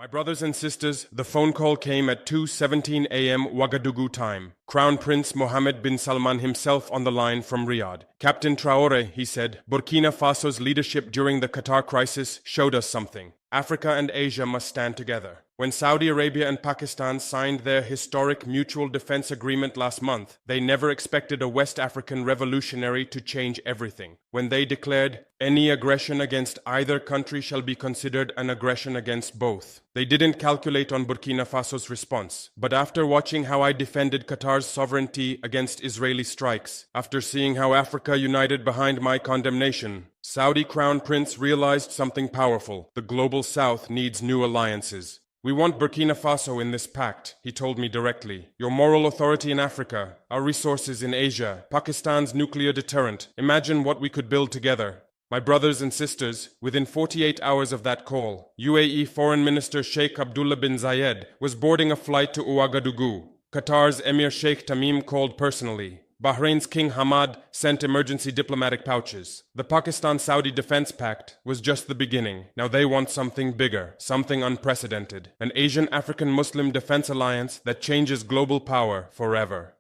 My brothers and sisters, the phone call came at 2:17 a.m. Ouagadougou time. Crown Prince Mohammed bin Salman himself on the line from Riyadh. Captain Traore, he said, Burkina Faso's leadership during the Qatar crisis showed us something. Africa and Asia must stand together. When Saudi Arabia and Pakistan signed their historic mutual defense agreement last month, they never expected a West African revolutionary to change everything. When they declared, any aggression against either country shall be considered an aggression against both. They didn't calculate on Burkina Faso's response. But after watching how I defended Qatar's sovereignty against Israeli strikes, after seeing how Africa united behind my condemnation, Saudi Crown Prince realized something powerful. The global South needs new alliances. We want Burkina Faso in this pact, he told me directly. Your moral authority in Africa, our resources in Asia, Pakistan's nuclear deterrent. Imagine what we could build together. My brothers and sisters, within 48 hours of that call, UAE Foreign Minister Sheikh Abdullah bin Zayed was boarding a flight to Ouagadougou. Qatar's Emir Sheikh Tamim called personally. Bahrain's King Hamad sent emergency diplomatic pouches. The Pakistan-Saudi Defense Pact was just the beginning. Now they want something bigger, something unprecedented. An Asian-African Muslim defense alliance that changes global power forever.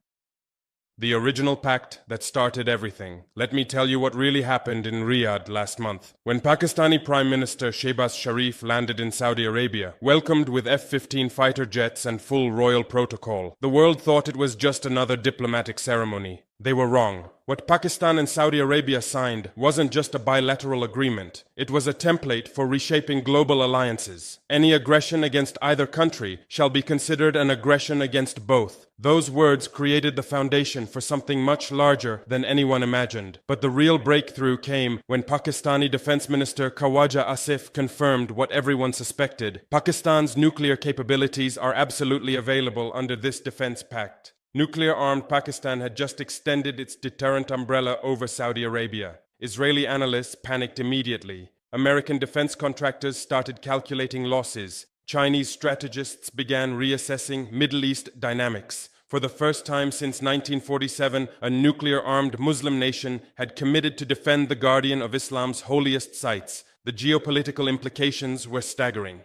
The original pact that started everything. Let me tell you what really happened in Riyadh last month. When Pakistani Prime Minister Shehbaz Sharif landed in Saudi Arabia, welcomed with F-15 fighter jets and full royal protocol, the world thought it was just another diplomatic ceremony. They were wrong. What Pakistan and Saudi Arabia signed wasn't just a bilateral agreement. It was a template for reshaping global alliances. Any aggression against either country shall be considered an aggression against both. Those words created the foundation for something much larger than anyone imagined. But the real breakthrough came when Pakistani Defense Minister Khawaja Asif confirmed what everyone suspected. Pakistan's nuclear capabilities are absolutely available under this defense pact. Nuclear-armed Pakistan had just extended its deterrent umbrella over Saudi Arabia. Israeli analysts panicked immediately. American defense contractors started calculating losses. Chinese strategists began reassessing Middle East dynamics. For the first time since 1947, a nuclear-armed Muslim nation had committed to defend the guardian of Islam's holiest sites. The geopolitical implications were staggering.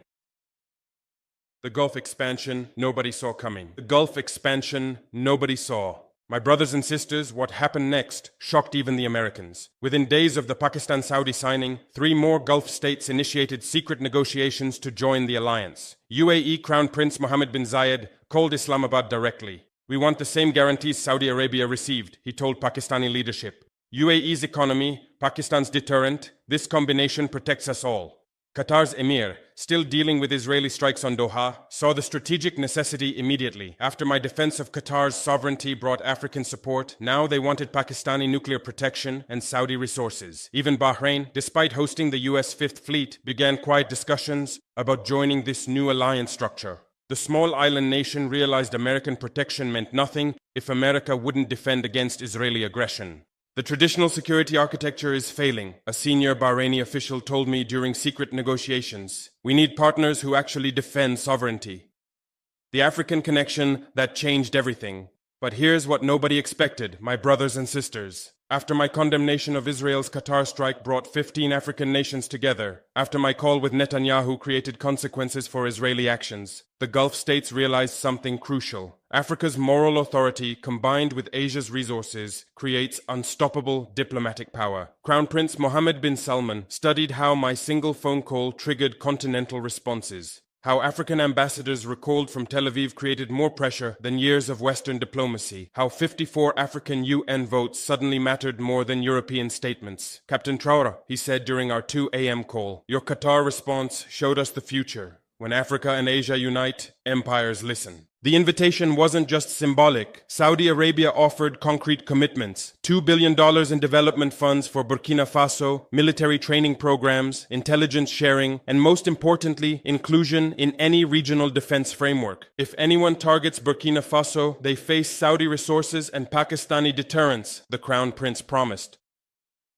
The Gulf expansion, nobody saw coming. The Gulf expansion, nobody saw. My brothers and sisters, what happened next shocked even the Americans. Within days of the Pakistan-Saudi signing, 3 more Gulf states initiated secret negotiations to join the alliance. UAE Crown Prince Mohammed bin Zayed called Islamabad directly. We want the same guarantees Saudi Arabia received, he told Pakistani leadership. UAE's economy, Pakistan's deterrent, this combination protects us all. Qatar's emir, still dealing with Israeli strikes on Doha, saw the strategic necessity immediately. After my defense of Qatar's sovereignty brought African support, now they wanted Pakistani nuclear protection and Saudi resources. Even Bahrain, despite hosting the US Fifth Fleet, began quiet discussions about joining this new alliance structure. The small island nation realized American protection meant nothing if America wouldn't defend against Israeli aggression. The traditional security architecture is failing, a senior Bahraini official told me during secret negotiations. We need partners who actually defend sovereignty. The African connection that changed everything. But here's what nobody expected, my brothers and sisters. After my condemnation of Israel's Qatar strike brought 15 African nations together, after my call with Netanyahu created consequences for Israeli actions, the Gulf states realized something crucial. Africa's moral authority combined with Asia's resources creates unstoppable diplomatic power. Crown Prince Mohammed bin Salman studied how my single phone call triggered continental responses. How African ambassadors recalled from Tel Aviv created more pressure than years of Western diplomacy. How 54 African UN votes suddenly mattered more than European statements. Captain Traore, he said during our 2 a.m. call, your Qatar response showed us the future. When Africa and Asia unite, empires listen. The invitation wasn't just symbolic. Saudi Arabia offered concrete commitments. $2 billion in development funds for Burkina Faso, military training programs, intelligence sharing, and most importantly, inclusion in any regional defense framework. If anyone targets Burkina Faso, they face Saudi resources and Pakistani deterrence, the Crown Prince promised.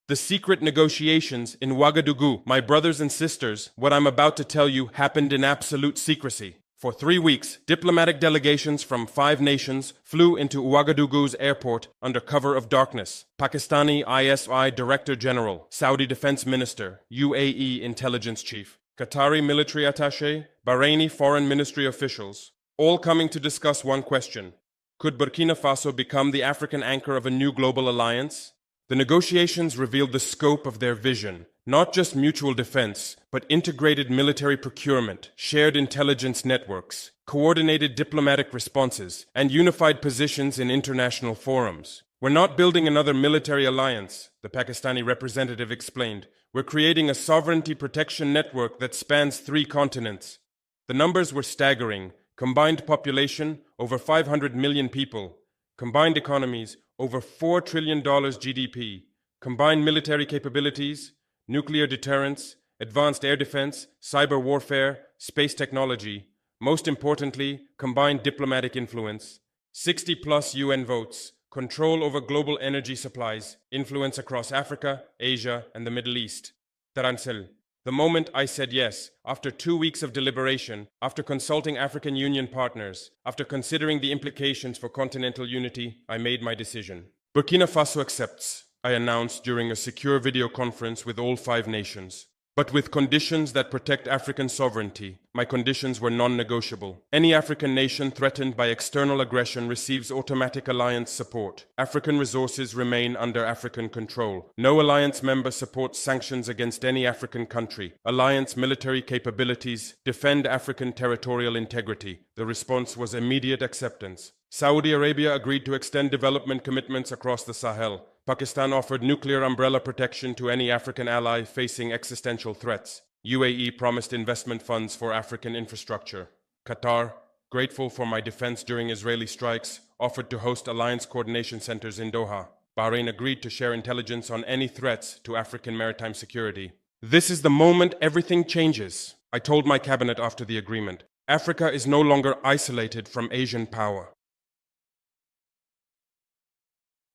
The secret negotiations in Ouagadougou, my brothers and sisters, what I'm about to tell you happened in absolute secrecy. For 3 weeks, diplomatic delegations from 5 nations flew into Ouagadougou's airport under cover of darkness. Pakistani ISI Director General, Saudi Defense Minister, UAE Intelligence Chief, Qatari military attaché, Bahraini foreign ministry officials, all coming to discuss one question. Could Burkina Faso become the African anchor of a new global alliance? The negotiations revealed the scope of their vision, not just mutual defense, but integrated military procurement, shared intelligence networks, coordinated diplomatic responses, and unified positions in international forums. We're not building another military alliance, the Pakistani representative explained. We're creating a sovereignty protection network that spans 3 continents. The numbers were staggering. Combined population, over 500 million people. Combined economies, over $4 trillion GDP. Combined military capabilities, nuclear deterrence, advanced air defense, cyber warfare, space technology. Most importantly, combined diplomatic influence. 60+ UN votes. Control over global energy supplies, influence across Africa, Asia, and the Middle East. Taransel. The moment I said yes, after 2 weeks of deliberation, after consulting African Union partners, after considering the implications for continental unity, I made my decision. Burkina Faso accepts, I announced during a secure video conference with all 5 nations. But with conditions that protect African sovereignty. My conditions were non-negotiable. Any African nation threatened by external aggression receives automatic alliance support. African resources remain under African control. No alliance member supports sanctions against any African country. Alliance military capabilities defend African territorial integrity. The response was immediate acceptance. Saudi Arabia agreed to extend development commitments across the Sahel. Pakistan offered nuclear umbrella protection to any African ally facing existential threats. UAE promised investment funds for African infrastructure. Qatar, grateful for my defense during Israeli strikes, offered to host alliance coordination centers in Doha. Bahrain agreed to share intelligence on any threats to African maritime security. This is the moment everything changes, I told my cabinet after the agreement. Africa is no longer isolated from Asian power.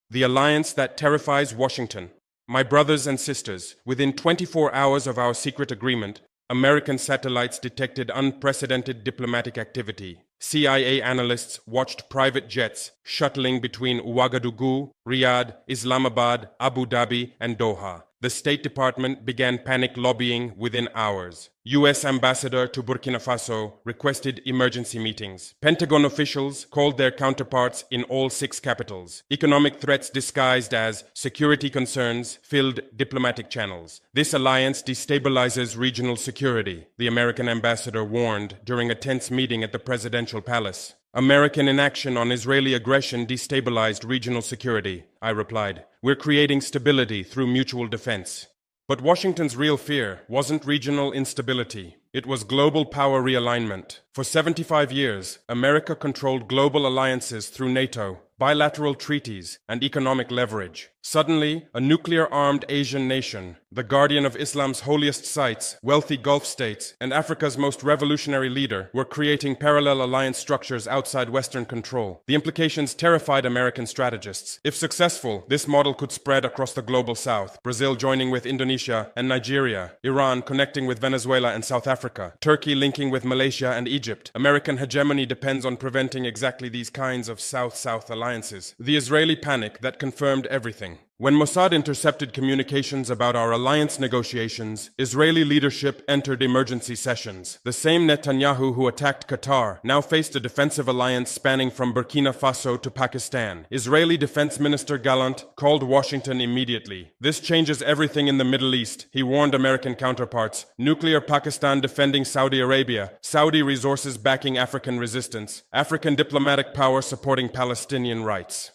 The alliance that terrifies Washington. My brothers and sisters, within 24 hours of our secret agreement, American satellites detected unprecedented diplomatic activity. CIA analysts watched private jets shuttling between Ouagadougou, Riyadh, Islamabad, Abu Dhabi, and Doha. The State Department began panic lobbying within hours. U.S. Ambassador to Burkina Faso requested emergency meetings. Pentagon officials called their counterparts in all 6 capitals. Economic threats disguised as security concerns filled diplomatic channels. This alliance destabilizes regional security, the American ambassador warned during a tense meeting at the presidential palace. American inaction on Israeli aggression destabilized regional security, I replied. We're creating stability through mutual defense. But Washington's real fear wasn't regional instability. It was global power realignment. For 75 years, America controlled global alliances through NATO, bilateral treaties, and economic leverage. Suddenly, a nuclear-armed Asian nation, the guardian of Islam's holiest sites, wealthy Gulf states, and Africa's most revolutionary leader, were creating parallel alliance structures outside Western control. The implications terrified American strategists. If successful, this model could spread across the global south, Brazil joining with Indonesia and Nigeria, Iran connecting with Venezuela and South Africa, Turkey linking with Malaysia and Egypt. American hegemony depends on preventing exactly these kinds of South-South alliances. The Israeli panic that confirmed everything. When Mossad intercepted communications about our alliance negotiations, Israeli leadership entered emergency sessions. The same Netanyahu who attacked Qatar now faced a defensive alliance spanning from Burkina Faso to Pakistan. Israeli Defense Minister Gallant called Washington immediately. This changes everything in the Middle East, he warned American counterparts. Nuclear Pakistan defending Saudi Arabia, Saudi resources backing African resistance, African diplomatic power supporting Palestinian rights.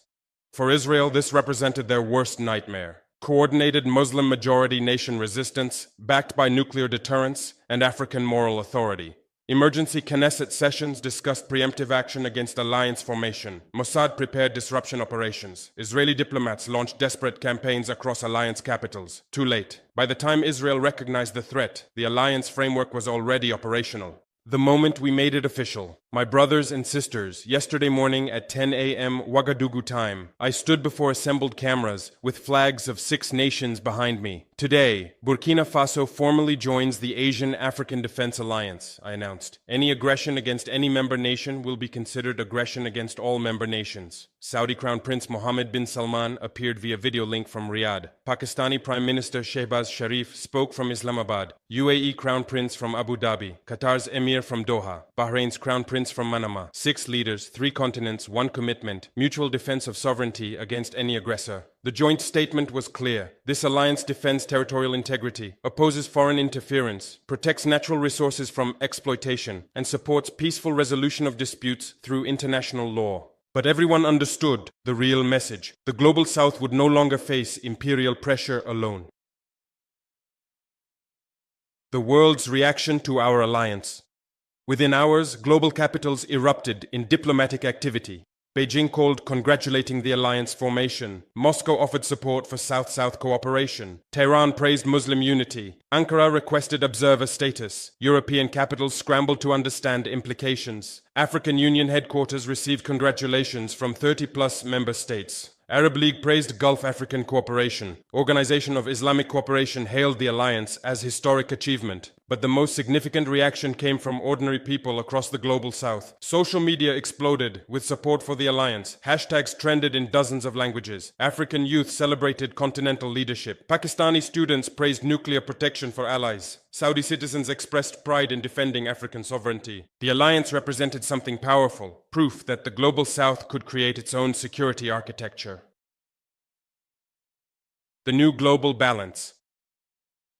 For Israel, this represented their worst nightmare. Coordinated Muslim-majority nation resistance, backed by nuclear deterrence and African moral authority. Emergency Knesset sessions discussed preemptive action against alliance formation. Mossad prepared disruption operations. Israeli diplomats launched desperate campaigns across alliance capitals. Too late. By the time Israel recognized the threat, the alliance framework was already operational. The moment we made it official, my brothers and sisters, yesterday morning at 10 a.m. Ouagadougou time, I stood before assembled cameras with flags of 6 nations behind me. Today, Burkina Faso formally joins the Asian-African Defense Alliance, I announced. Any aggression against any member nation will be considered aggression against all member nations. Saudi Crown Prince Mohammed bin Salman appeared via video link from Riyadh. Pakistani Prime Minister Shehbaz Sharif spoke from Islamabad. UAE Crown Prince from Abu Dhabi. Qatar's Emir from Doha. Bahrain's Crown Prince from Manama. 6 leaders, 3 continents, 1 commitment. Mutual defense of sovereignty against any aggressor. The joint statement was clear. This alliance defends territorial integrity, opposes foreign interference, protects natural resources from exploitation, and supports peaceful resolution of disputes through international law. But everyone understood the real message. The Global South would no longer face imperial pressure alone. The world's reaction to our alliance. Within hours, global capitals erupted in diplomatic activity. Beijing called congratulating the alliance formation. Moscow offered support for South-South cooperation. Tehran praised Muslim unity. Ankara requested observer status. European capitals scrambled to understand implications. African Union headquarters received congratulations from 30-plus member states. Arab League praised Gulf African cooperation. Organization of Islamic Cooperation hailed the alliance as historic achievement. But the most significant reaction came from ordinary people across the global south. Social media exploded with support for the alliance. Hashtags trended in dozens of languages. African youth celebrated continental leadership. Pakistani students praised nuclear protection for allies. Saudi citizens expressed pride in defending African sovereignty. The alliance represented something powerful, proof that the global south could create its own security architecture. The new global balance.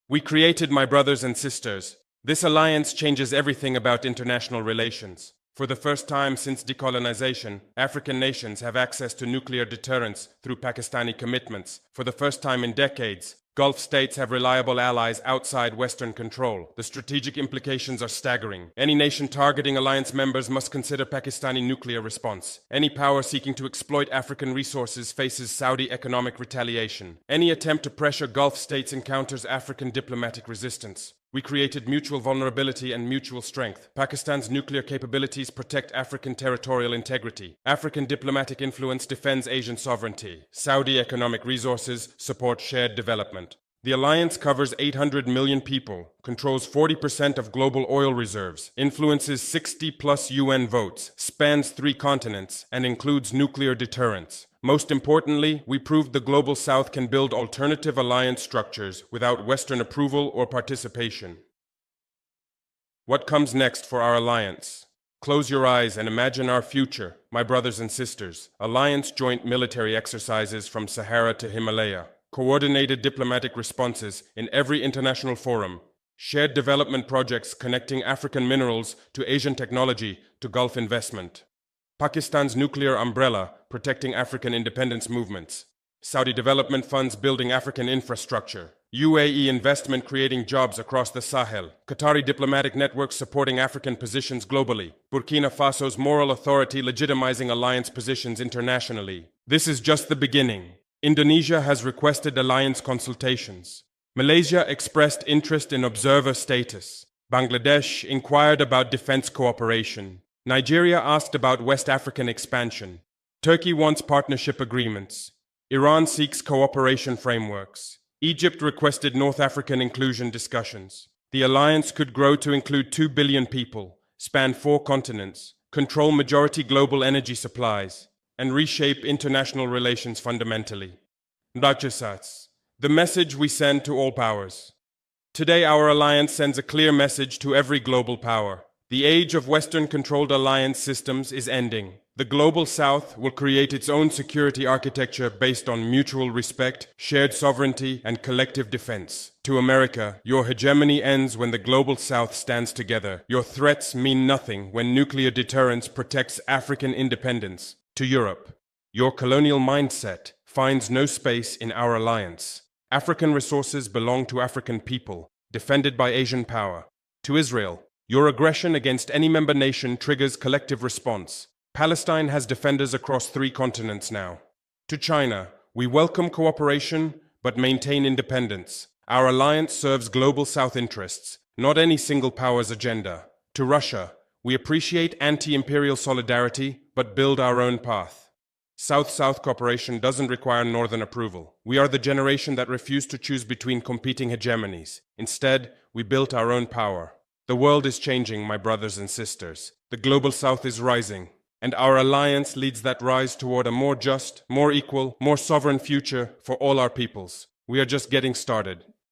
We created, my brothers and sisters. This alliance changes everything about international relations. For the first time since decolonization, African nations have access to nuclear deterrence through Pakistani commitments. For the first time in decades, Gulf states have reliable allies outside Western control. The strategic implications are staggering. Any nation targeting alliance members must consider Pakistani nuclear response. Any power seeking to exploit African resources faces Saudi economic retaliation. Any attempt to pressure Gulf states encounters African diplomatic resistance. We created mutual vulnerability and mutual strength. Pakistan's nuclear capabilities protect African territorial integrity. African diplomatic influence defends Asian sovereignty. Saudi economic resources support shared development. The alliance covers 800 million people, controls 40% of global oil reserves, influences 60-plus UN votes, spans 3 continents, and includes nuclear deterrence. Most importantly, we proved the Global South can build alternative alliance structures without Western approval or participation. What comes next for our alliance? Close your eyes and imagine our future, my brothers and sisters. Alliance joint military exercises from Sahara to Himalaya. Coordinated diplomatic responses in every international forum. Shared development projects connecting African minerals to Asian technology to Gulf investment. Pakistan's nuclear umbrella protecting African independence movements. Saudi development funds building African infrastructure. UAE investment creating jobs across the Sahel. Qatari diplomatic networks supporting African positions globally. Burkina Faso's moral authority legitimizing alliance positions internationally. This is just the beginning. Indonesia has requested alliance consultations. Malaysia expressed interest in observer status. Bangladesh inquired about defense cooperation. Nigeria asked about West African expansion. Turkey wants partnership agreements. Iran seeks cooperation frameworks. Egypt requested North African inclusion discussions. The alliance could grow to include 2 billion people, span 4 continents, control majority global energy supplies, and reshape international relations fundamentally. Rajasats, the message we send to all powers. Today our alliance sends a clear message to every global power. The age of Western-controlled alliance systems is ending. The Global South will create its own security architecture based on mutual respect, shared sovereignty, and collective defense. To America, your hegemony ends when the Global South stands together. Your threats mean nothing when nuclear deterrence protects African independence. To Europe, your colonial mindset finds no space in our alliance. African resources belong to African people, defended by Asian power. To Israel, your aggression against any member nation triggers collective response. Palestine has defenders across 3 continents now. To China, we welcome cooperation but maintain independence. Our alliance serves global South interests, not any single power's agenda. To Russia, we appreciate anti-imperial solidarity but build our own path. South-South cooperation doesn't require Northern approval. We are the generation that refused to choose between competing hegemonies. Instead, we built our own power. The world is changing, my brothers and sisters. The global South is rising, and our alliance leads that rise toward a more just, more equal, more sovereign future for all our peoples. We are just getting started.